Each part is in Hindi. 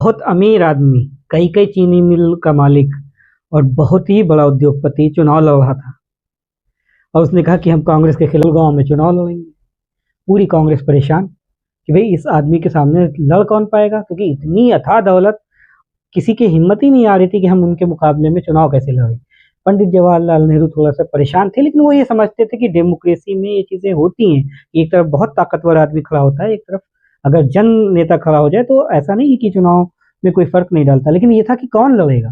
बहुत अमीर आदमी, कई कई चीनी मिल का मालिक और बहुत ही बड़ा उद्योगपति चुनाव लड़ रहा था। और उसने कहा कि हम कांग्रेस के खिलाफ गांव में चुनाव लड़ेंगे। पूरी कांग्रेस परेशान कि भाई इस आदमी के सामने लड़ कौन पाएगा, क्योंकि इतनी अथाह दौलत, किसी की हिम्मत ही नहीं आ रही थी कि हम उनके मुकाबले में चुनाव कैसे लड़ें। पंडित जवाहरलाल नेहरू थोड़ा सा परेशान थे, लेकिन वो ये समझते थे कि डेमोक्रेसी में ये चीज़ें होती हैं। एक तरफ बहुत ताकतवर आदमी खड़ा होता है, एक तरफ अगर जन नेता खड़ा हो जाए तो ऐसा नहीं है कि चुनाव में कोई फ़र्क नहीं डालता। लेकिन ये था कि कौन लड़ेगा?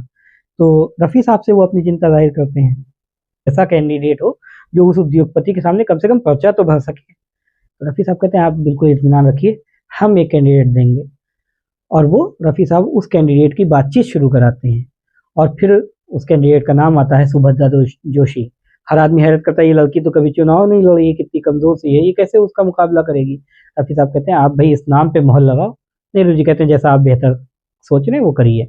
तो रफ़ी साहब से वो अपनी चिंता ज़ाहिर करते हैं, ऐसा कैंडिडेट हो जो उस उद्योगपति के सामने कम से कम पर्चा तो भर सके। तो रफ़ी साहब कहते हैं, आप बिल्कुल इत्मीनान रखिए, हम एक कैंडिडेट देंगे। और वो रफ़ी साहब उस कैंडिडेट की बातचीत शुरू कराते हैं और फिर उस कैंडिडेट का नाम आता है सुभद्रा जोशी। हर आदमी हैरत करता है, ये लड़की तो कभी चुनाव नहीं लड़ी है, कितनी कमज़ोर सी है, ये कैसे उसका मुकाबला करेगी? रफ़ी साहब कहते हैं, आप भाई इस नाम पे मोहर लगाओ। नेहरू जी कहते हैं, जैसा आप बेहतर सोच रहे हैं वो करिए।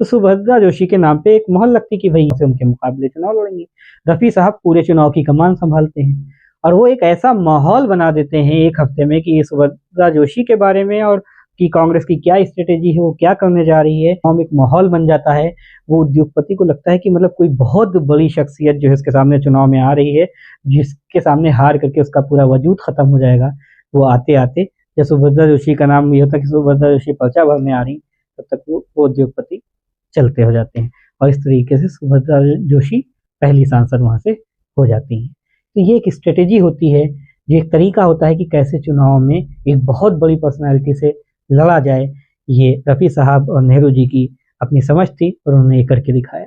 तो सुभद्रा जोशी के नाम पे एक मोहर लगती कि भाई से उनके मुकाबले चुनाव लड़ेंगे। रफ़ी साहब पूरे चुनाव की कमान संभालते हैं और वो एक ऐसा माहौल बना देते हैं एक हफ्ते में कि सुभद्रा जोशी के बारे में और कि कांग्रेस की क्या स्ट्रेटेजी है, वो क्या करने जा रही है, हम एक माहौल बन जाता है। वो उद्योगपति को लगता है कि मतलब कोई बहुत बड़ी शख्सियत जो है इसके सामने चुनाव में आ रही है, जिसके सामने हार करके उसका पूरा वजूद खत्म हो जाएगा। वो आते आते जब सुभद्रा जोशी का नाम ये होता कि सुभद्रा जोशी पर्चा भरने आ रही, तब तक वो उद्योगपति चलते हो जाते हैं और इस तरीके से सुभद्रा जोशी पहली सांसद वहां से हो जाती हैं। तो ये एक स्ट्रेटेजी होती है, ये एक तरीका होता है कि कैसे चुनाव में एक बहुत बड़ी पर्सनैलिटी से लड़ा जाए। ये रफ़ी साहब और नेहरू जी की अपनी समझ थी और उन्होंने ये करके दिखाया।